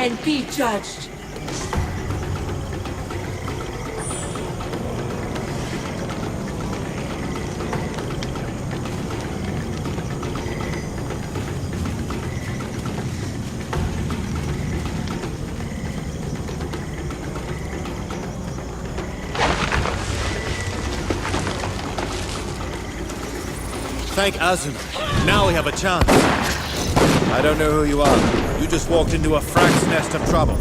and be judged. Thank Azun. Now we have a chance. I don't know who you are. You just walked into a frag's nest of trouble.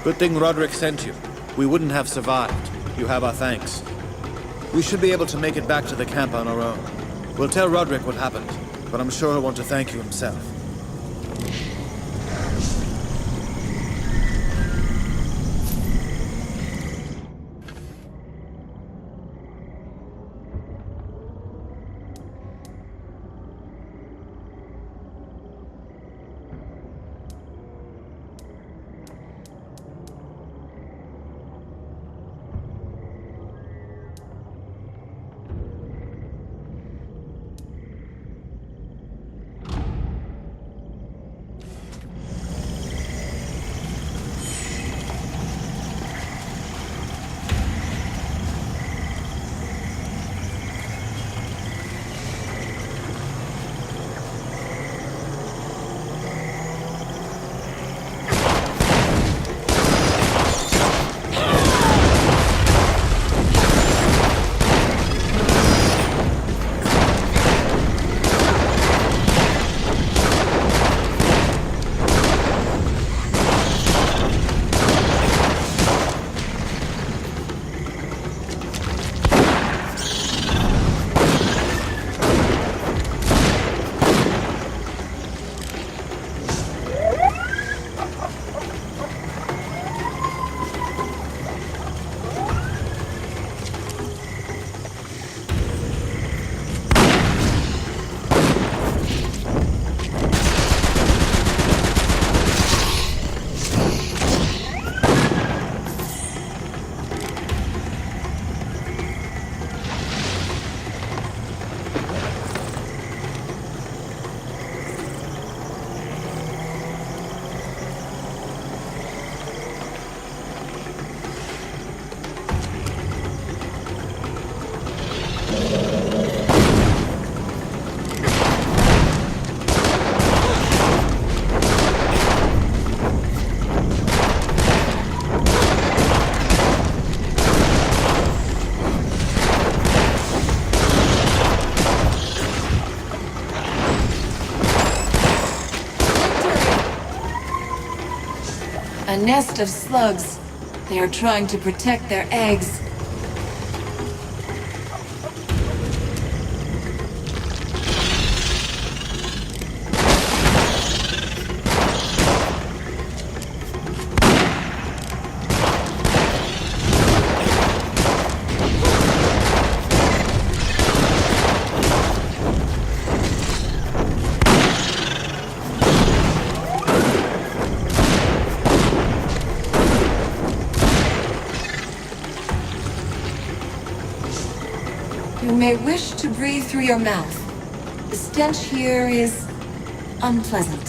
Good thing Roderick sent you. We wouldn't have survived. You have our thanks. We should be able to make it back to the camp on our own. We'll tell Roderick what happened, but I'm sure he'll want to thank you himself. A nest of slugs. They are trying to protect their eggs. You may wish to breathe through your mouth. The stench here is unpleasant.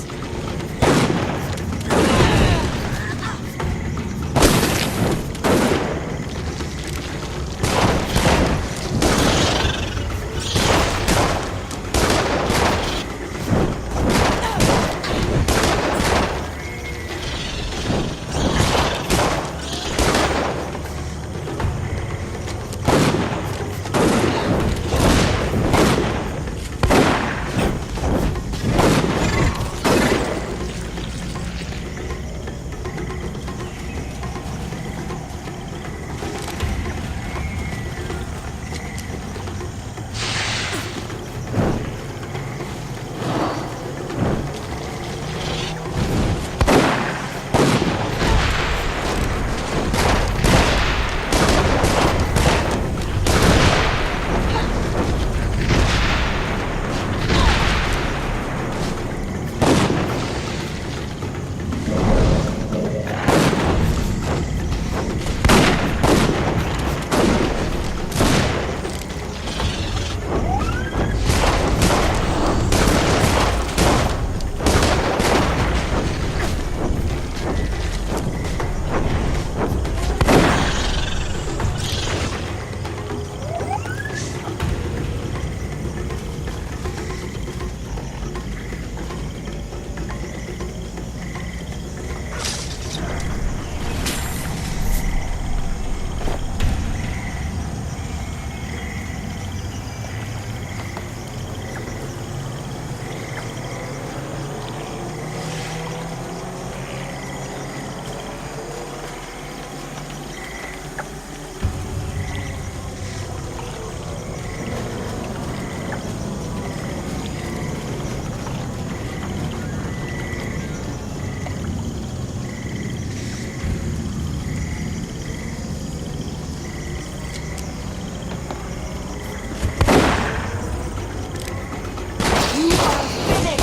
You are finished!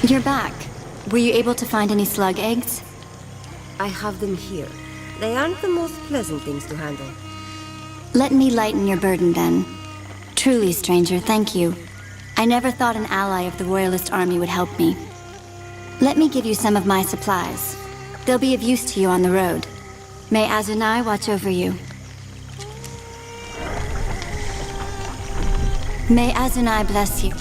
You're back. Were you able to find any slug eggs? I have them here. They aren't the most pleasant things to handle. Let me lighten your burden then. Truly, stranger, thank you. I never thought an ally of the Royalist army would help me. Let me give you some of my supplies. They'll be of use to you on the road. May Azunai watch over you. May Azunai bless you.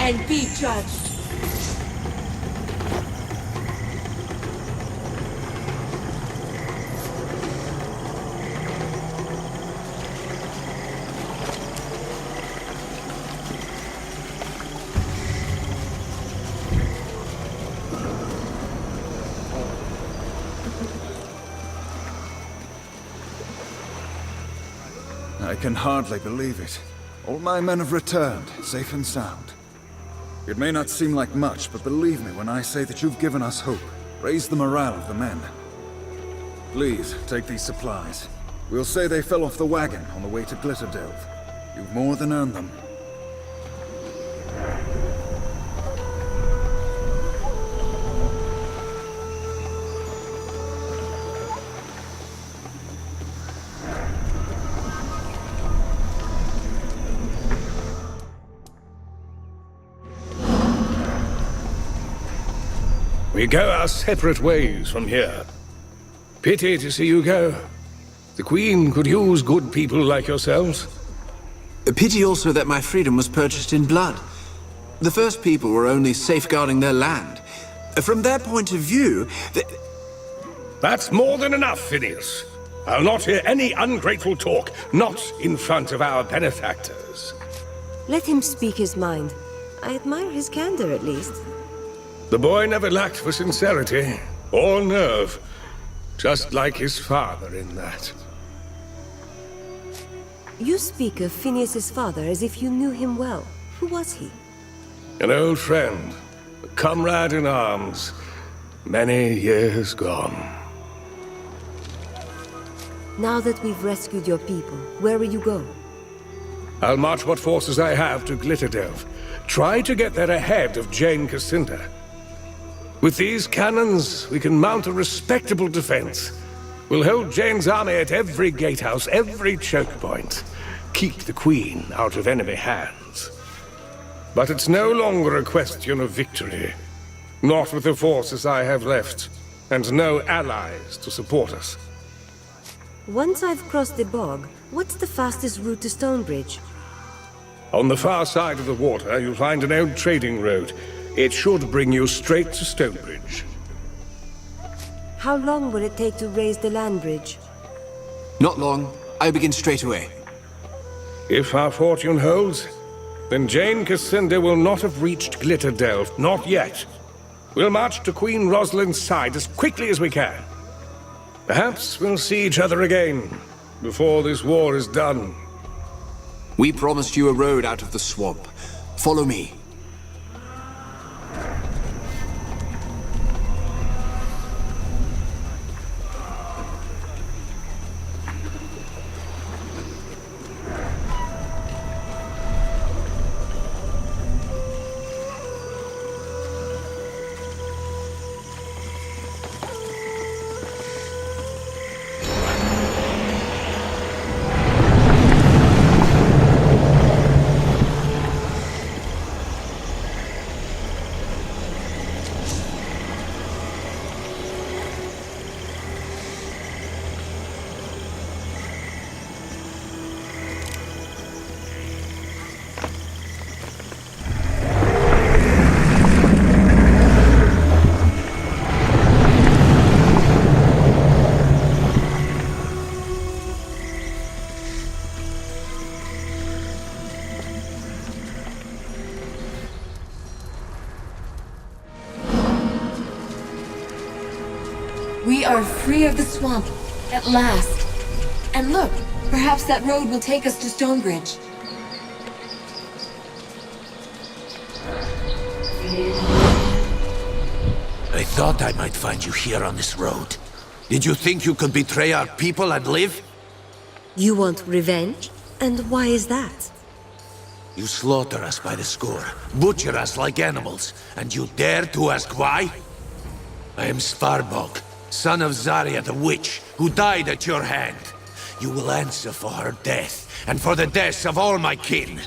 And be judged. I can hardly believe it. All my men have returned, safe and sound. It may not seem like much, but believe me when I say that you've given us hope. Raised the morale of the men. Please, take these supplies. We'll say they fell off the wagon on the way to Glitterdelve. You've more than earned them. We go our separate ways from here. Pity to see you go. The Queen could use good people like yourselves. A pity also that my freedom was purchased in blood. The first people were only safeguarding their land. From their point of view, That's more than enough, Phineas. I'll not hear any ungrateful talk, not in front of our benefactors. Let him speak his mind. I admire his candor, at least. The boy never lacked for sincerity or nerve, just like his father in that. You speak of Phineas's father as if you knew him well. Who was he? An old friend, a comrade in arms, many years gone. Now that we've rescued your people, where will you go? I'll march what forces I have to Glitterdelve. Try to get there ahead of Jane Cassinda. With these cannons, we can mount a respectable defense. We'll hold Jane's army at every gatehouse, every choke point. Keep the Queen out of enemy hands. But it's no longer a question of victory. Not with the forces I have left, and no allies to support us. Once I've crossed the bog, what's the fastest route to Stonebridge? On the far side of the water, you'll find an old trading road. It should bring you straight to Stonebridge. How long will it take to raise the land bridge? not long. I begin straight away. If our fortune holds, then Jane Cassinda will not have reached Glitterdelve. Not yet. We'll march to Queen Rosalind's side as quickly as we can. Perhaps we'll see each other again before this war is done. We promised you a road out of the swamp. Follow me. We are free of the swamp, at last. And look, perhaps that road will take us to Stonebridge. I thought I might find you here on this road. Did you think you could betray our people and live? You want revenge? And why is that? You slaughter us by the score, butcher us like animals, and you dare to ask why? I am Svarbog, son of Zarya the Witch, who died at your hand. You will answer for her death, and for the deaths of all my kin.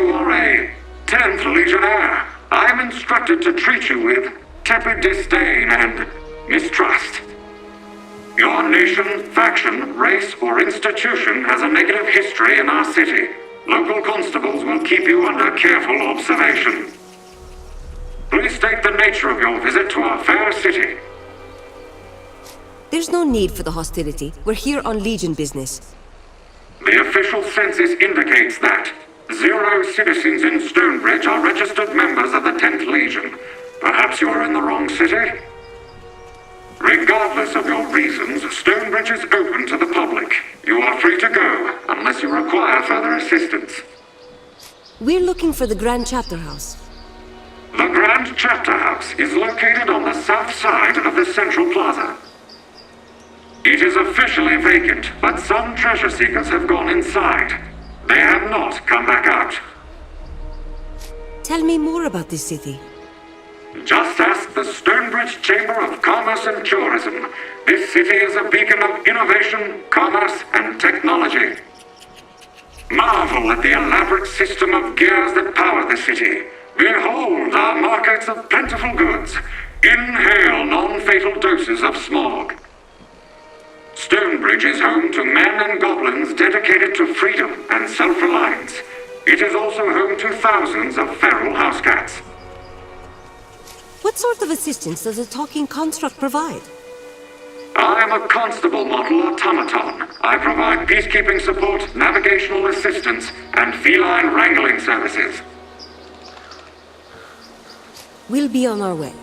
you are a 10th Legionnaire, I am instructed to treat you with tepid disdain and mistrust. Your nation, faction, race, or institution has a negative history in our city. Local constables will keep you under careful observation. Please state the nature of your visit to our fair city. There's no need for the hostility. We're here on Legion business. The official census indicates that 0 citizens in Stonebridge are registered members of the 10th Legion. Perhaps you are in the wrong city? Regardless of your reasons, Stonebridge is open to the public. You are free to go, unless you require further assistance. We're looking for the Grand Chapter House. The Grand Chapter House is located on the south side of the Central Plaza. It is officially vacant, but some treasure seekers have gone inside. They have not come back out. Tell me more about this city. Just ask the Stonebridge Chamber of Commerce and Tourism. This city is a beacon of innovation, commerce, and technology. Marvel at the elaborate system of gears that power the city. Behold our markets of plentiful goods. Inhale non-fatal doses of smog. Stonebridge is home to men and goblins dedicated to freedom and self-reliance. It is also home to thousands of feral house cats. What sort of assistance does a talking construct provide? I am a constable model automaton. I provide peacekeeping support, navigational assistance, and feline wrangling services. We'll be on our way.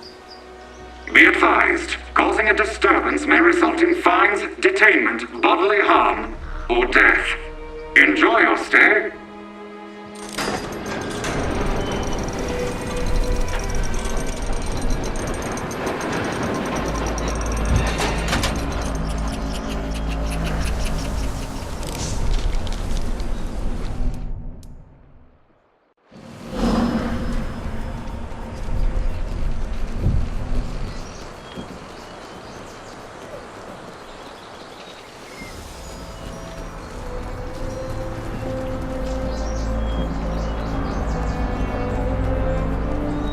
Be advised, causing a disturbance may result in fines, detainment, bodily harm, or death. Enjoy your stay.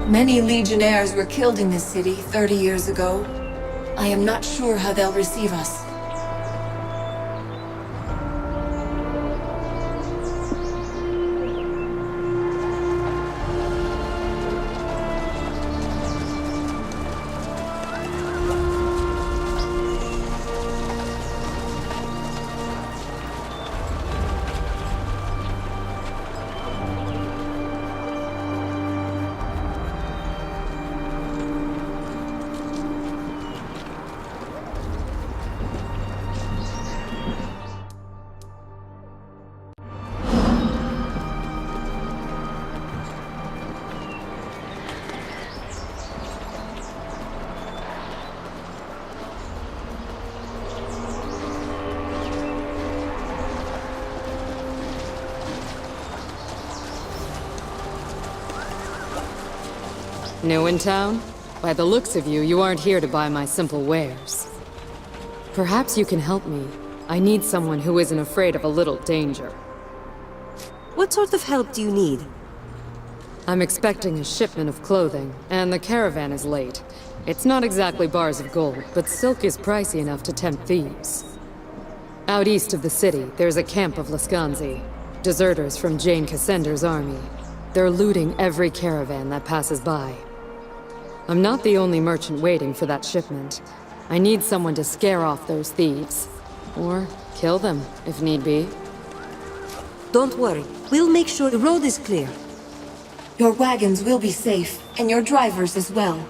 Many Legionnaires were killed in this city 30 years ago. I am not sure how they'll receive us. New in town? By the looks of you, you aren't here to buy my simple wares. Perhaps you can help me. I need someone who isn't afraid of a little danger. What sort of help do you need? I'm expecting a shipment of clothing, and the caravan is late. It's not exactly bars of gold, but silk is pricey enough to tempt thieves. Out east of the city, there's a camp of Lascanzi, deserters from Jane Cassender's army. They're looting every caravan that passes by. I'm not the only merchant waiting for that shipment. I need someone to scare off those thieves. Or kill them, if need be. Don't worry. We'll make sure the road is clear. Your wagons will be safe, and your drivers as well.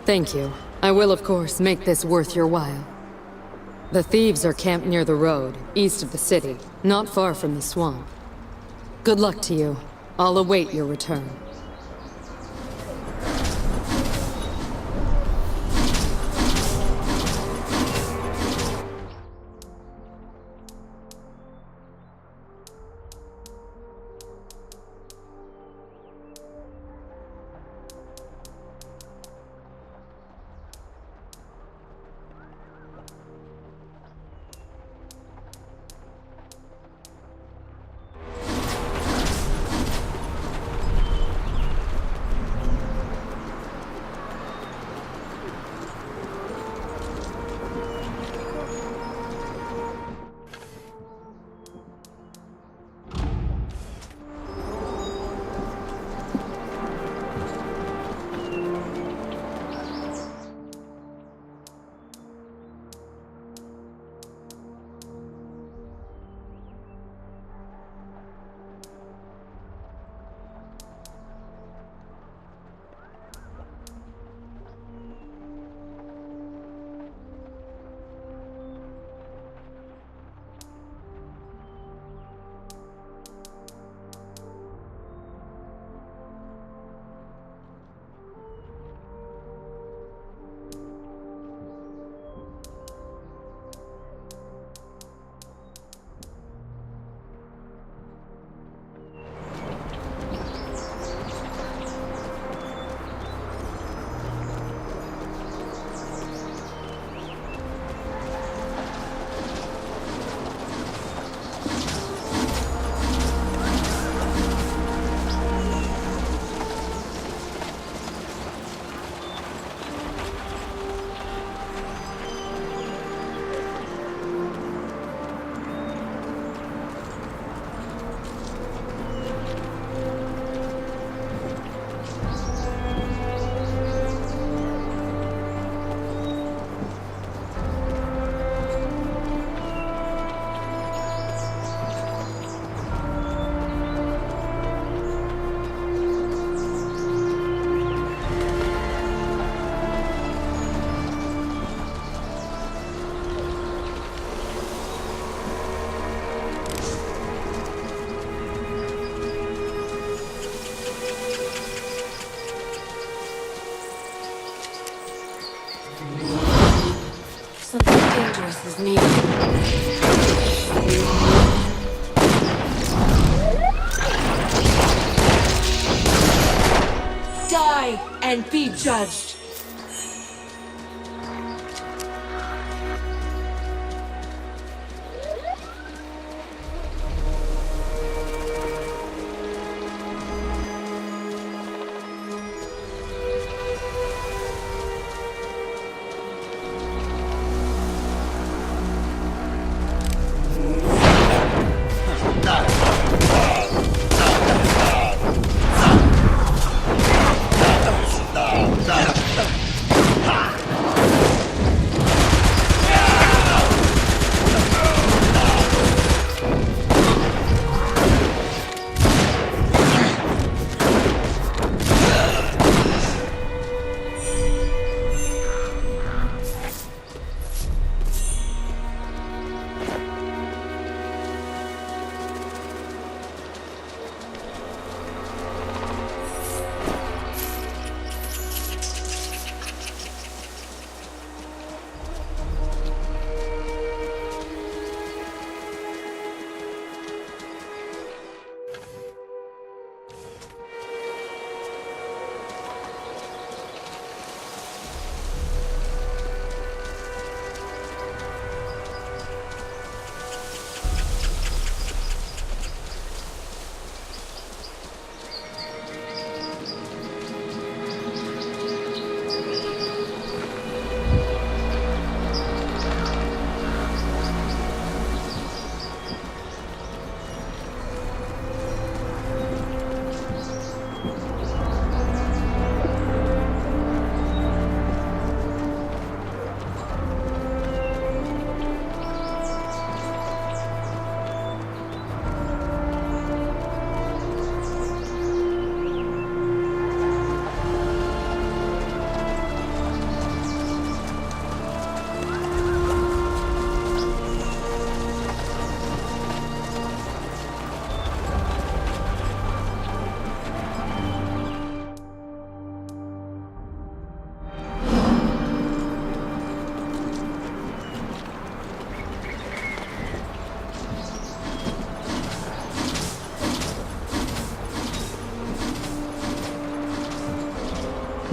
Thank you. I will, of course, make this worth your while. The thieves are camped near the road, east of the city, not far from the swamp. Good luck to you. I'll await your return. Something dangerous is near. Die and be judged.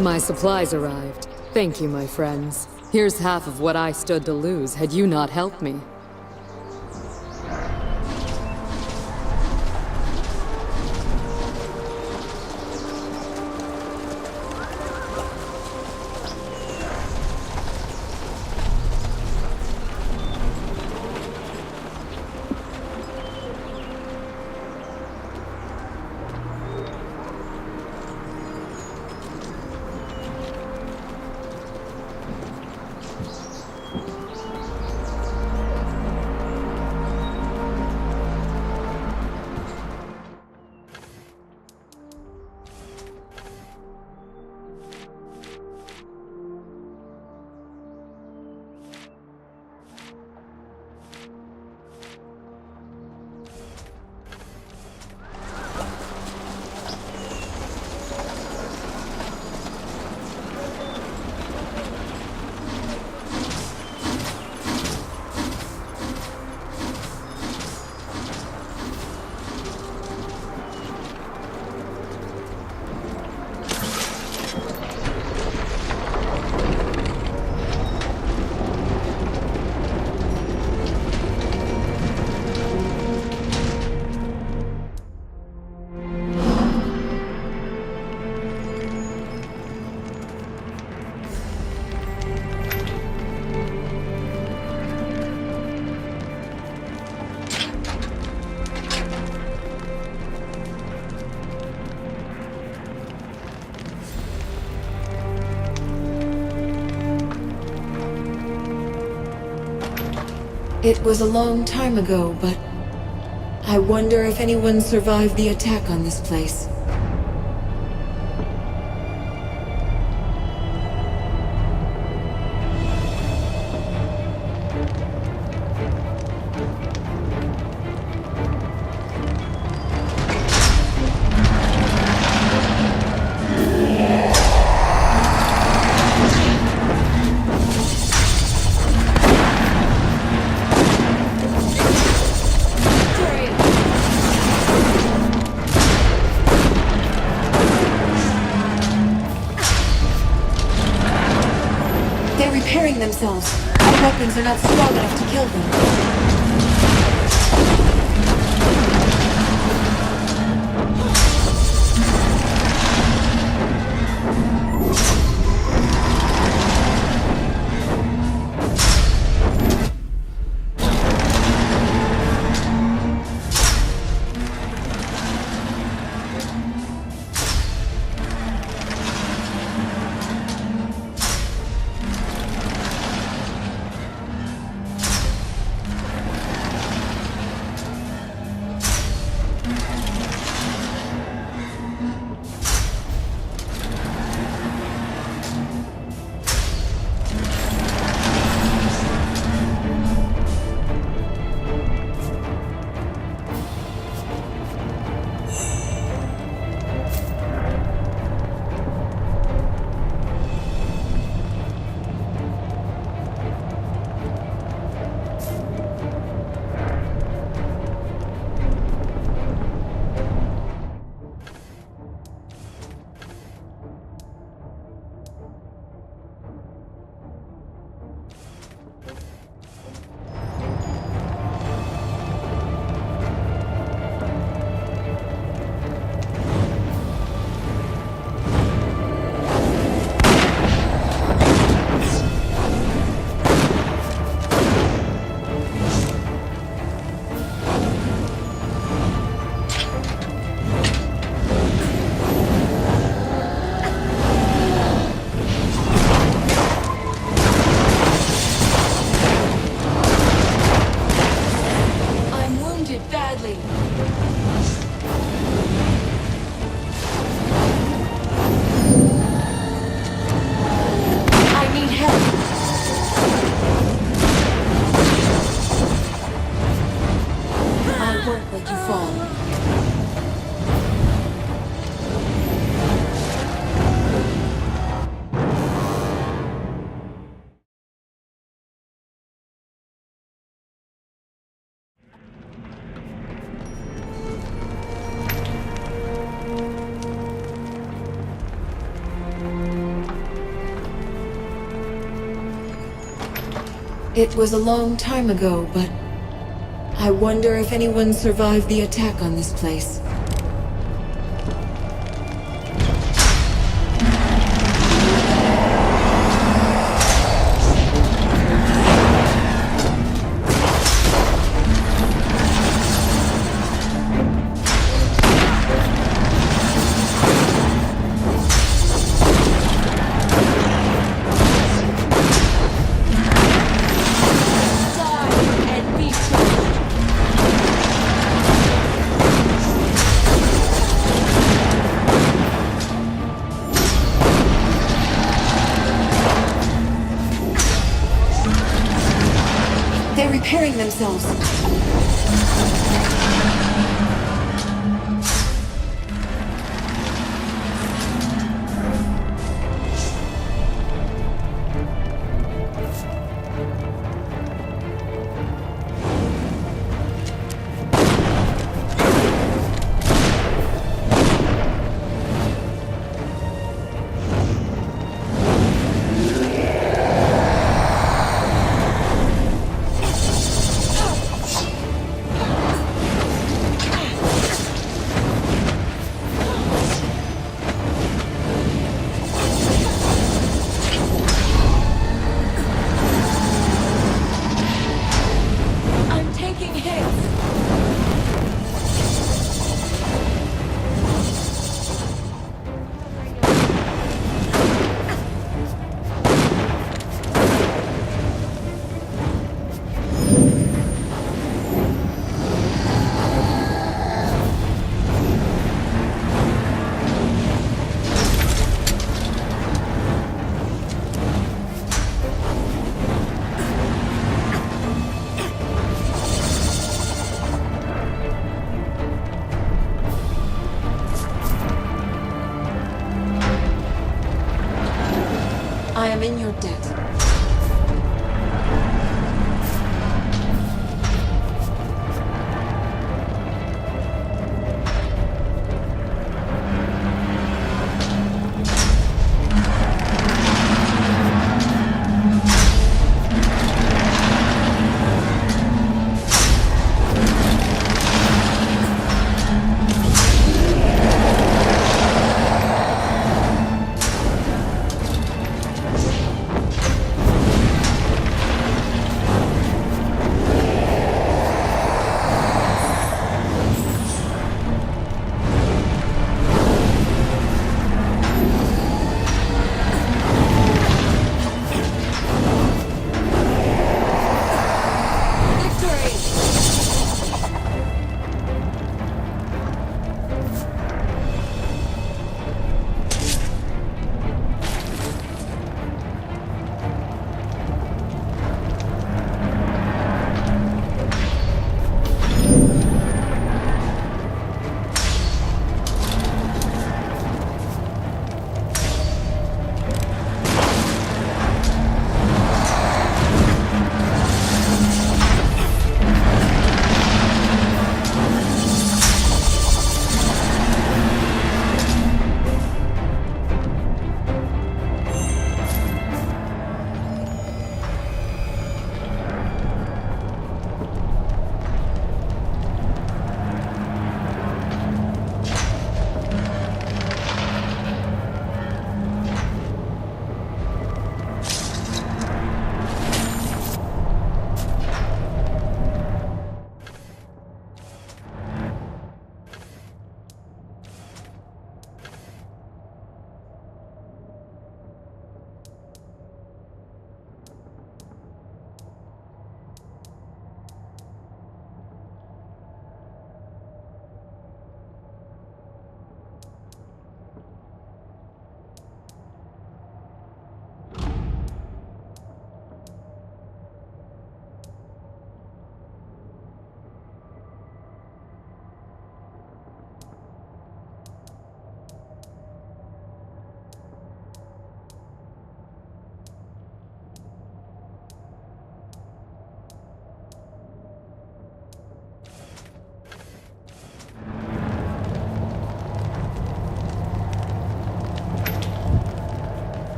My supplies arrived. Thank you, my friends. Here's half of what I stood to lose had you not helped me. It was a long time ago, but I wonder if anyone survived the attack on this place. themselves. Our weapons are not strong enough to kill them. It was a long time ago, but I wonder if anyone survived the attack on this place. They're repairing themselves.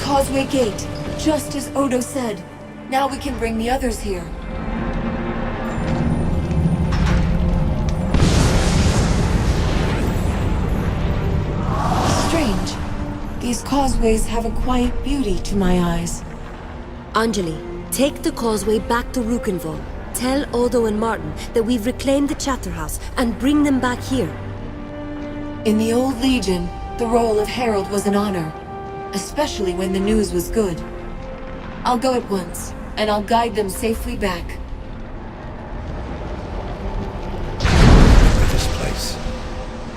Causeway Gate, just as Odo said. Now we can bring the others here. Strange. These causeways have a quiet beauty to my eyes. Anjali, take the causeway back to Rukenville. Tell Odo and Martin that we've reclaimed the chapter house and bring them back here. In the old Legion, the role of herald was an honor, especially when the news was good. I'll go at once, and I'll guide them safely back. With this place,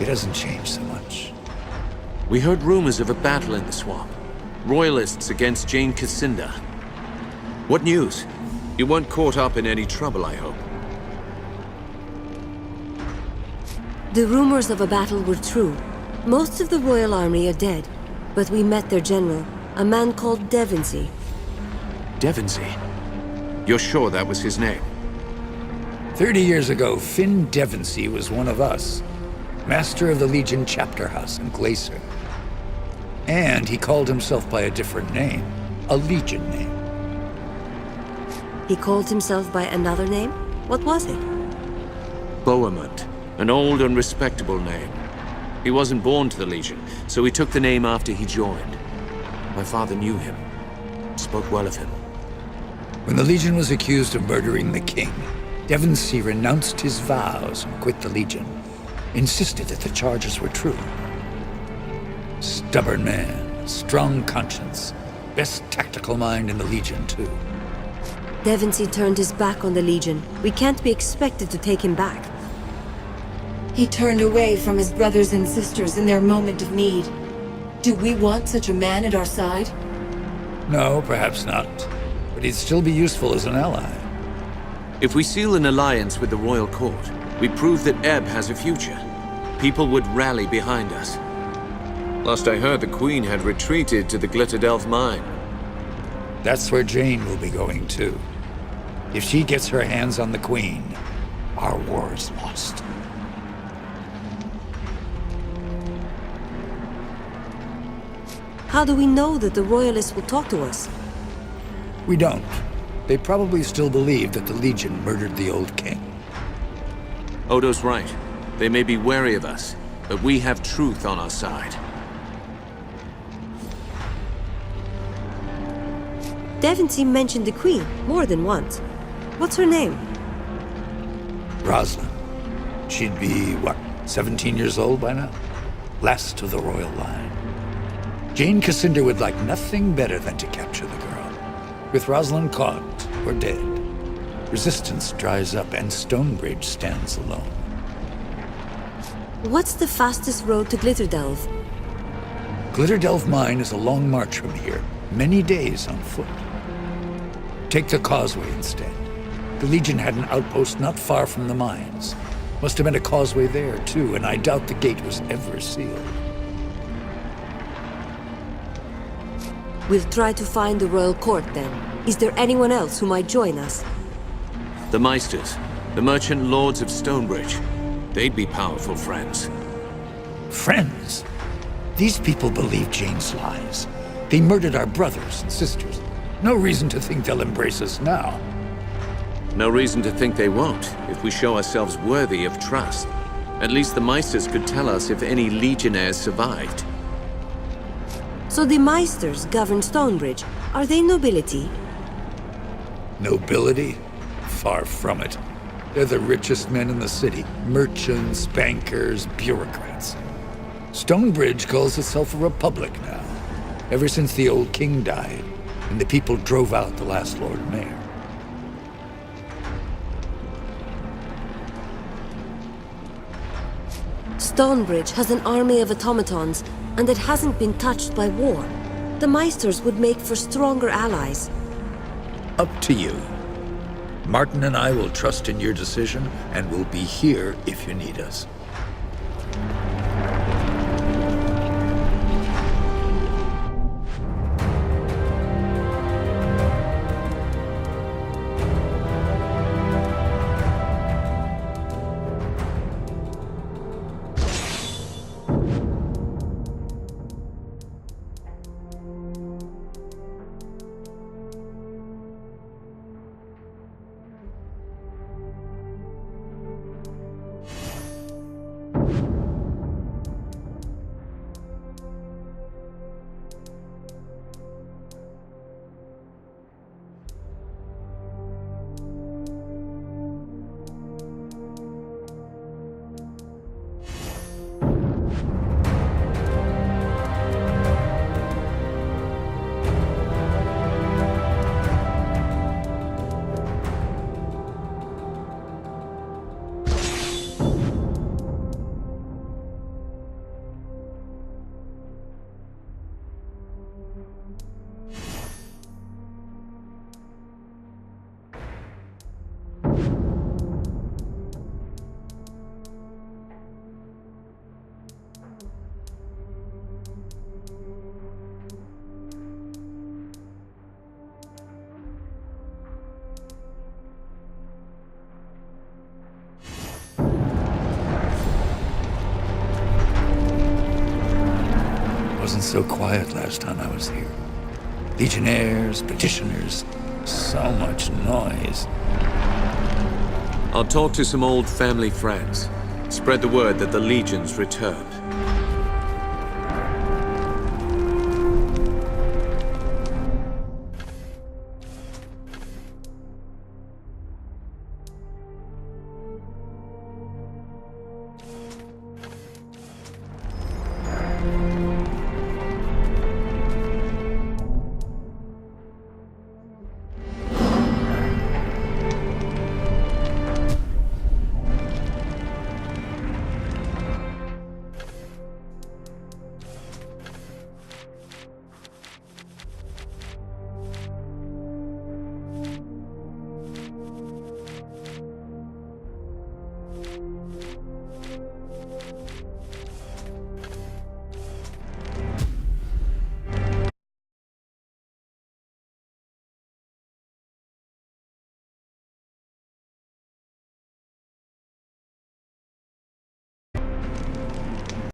it hasn't changed so much. We heard rumors of a battle in the swamp. Royalists against Jane Cassinda. What news? You weren't caught up in any trouble, I hope. The rumors of a battle were true. Most of the royal army are dead, but we met their general, a man called Devonsey. Devonsey? You're sure that was his name? 30 years ago, Finn Devonsey was one of us. Master of the Legion chapter house in Glacier. And he called himself by a different name. A Legion name. He called himself by another name? What was it? Bohemond. An old and respectable name. He wasn't born to the Legion, so he took the name after he joined. My father knew him. Spoke well of him. When the Legion was accused of murdering the king, Devonsey renounced his vows and quit the Legion. Insisted that the charges were true. Stubborn man, strong conscience. Best tactical mind in the Legion, too. Devonsey turned his back on the Legion. We can't be expected to take him back. He turned away from his brothers and sisters in their moment of need. Do we want such a man at our side? No, perhaps not. But he'd still be useful as an ally. If we seal an alliance with the Royal Court, we prove that Ebb has a future. People would rally behind us. Last I heard, the Queen had retreated to the Glitterdelf mine. That's where Jane will be going, too. If she gets her hands on the Queen, our war is lost. How do we know that the Royalists will talk to us? We don't. They probably still believe that the Legion murdered the old king. Odo's right. They may be wary of us, but we have truth on our side. Devonsey mentioned the Queen more than once. What's her name? Rosalind. She'd be, what, 17 years old by now? Last of the royal line. Jane Cassinda would like nothing better than to capture the girl. With Rosalind caught or dead, resistance dries up and Stonebridge stands alone. What's the fastest road to Glitterdelf? Glitterdelf Mine is a long march from here, many days on foot. Take the causeway instead. The Legion had an outpost not far from the mines. Must have been a causeway there, too, and I doubt the gate was ever sealed. We'll try to find the Royal Court, then. Is there anyone else who might join us? The Meisters, the merchant lords of Stonebridge. They'd be powerful friends. Friends? These people believe Jane's lies. They murdered our brothers and sisters. No reason to think they'll embrace us now. No reason to think they won't, if we show ourselves worthy of trust. At least the Meisters could tell us if any Legionnaires survived. So the Meisters govern Stonebridge. Are they nobility? Nobility? Far from it. They're the richest men in the city. Merchants, bankers, bureaucrats. Stonebridge calls itself a republic now. Ever since the old king died, and the people drove out the last Lord Mayor. Stonebridge has an army of automatons, and it hasn't been touched by war. The Meisters would make for stronger allies. Up to you. Martin and I will trust in your decision, and we'll be here if you need us. so quiet last time I was here. Legionnaires, petitioners, so much noise. I'll talk to some old family friends. Spread the word that the Legion's returned.